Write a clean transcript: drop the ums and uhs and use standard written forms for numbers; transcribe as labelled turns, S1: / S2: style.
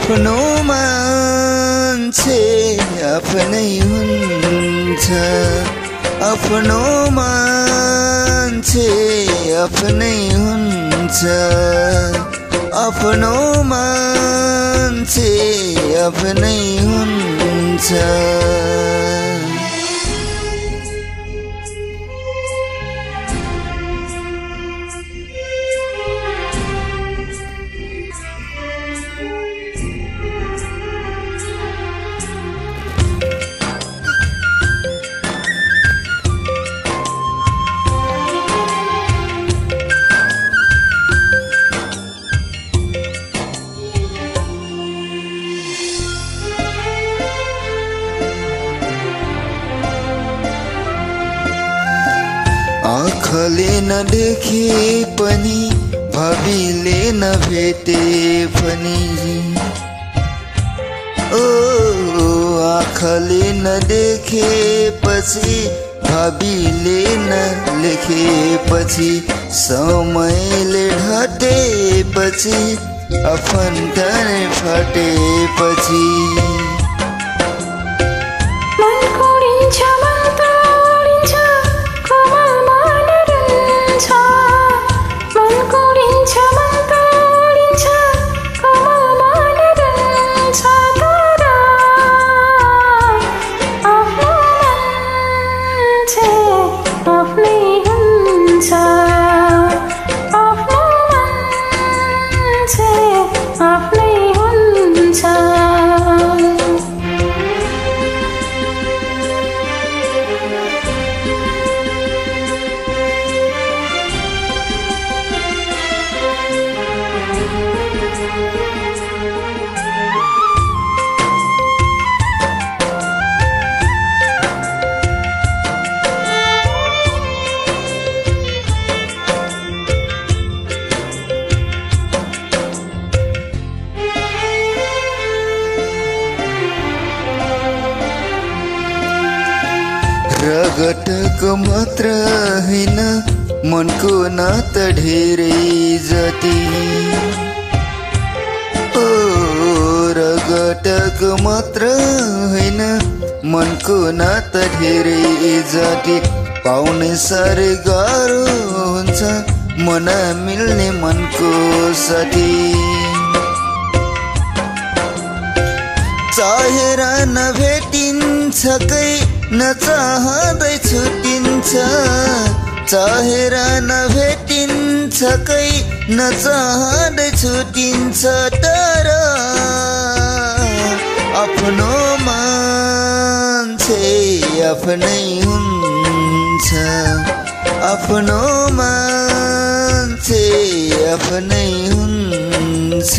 S1: आफ्नो मान्छे आफ्नै हुन्छ आफ्नो मान्छे आफ्नै हुन्छ आफ्नो मान्छे आफ्नै हुन्छ आँखाले नदेखे पनि भावीले नभेटे पनि ओ आँखाले नदेखेपछि भावीले नलेखेपछि समयले ढटेपछि आफन्त फटेपछि रगतको मात्र हैन मनको नाता ढेरै जति ओ रगतको मात्र हैन मनको नाता ढेरै जति पाउने साह्रै गाह्रो हुन्छ मन मिल्ने मनको साथी चाहेर नभेटिन्छ कै नचाहँदै छुटिन्छ चाहेर नभेटिन्छ कै नचाहँदै छुटिन्छ तर आफ्नो मान्छे आफ्नै हुन्छ आफ्नो मान्छे आफ्नै हुन्छ।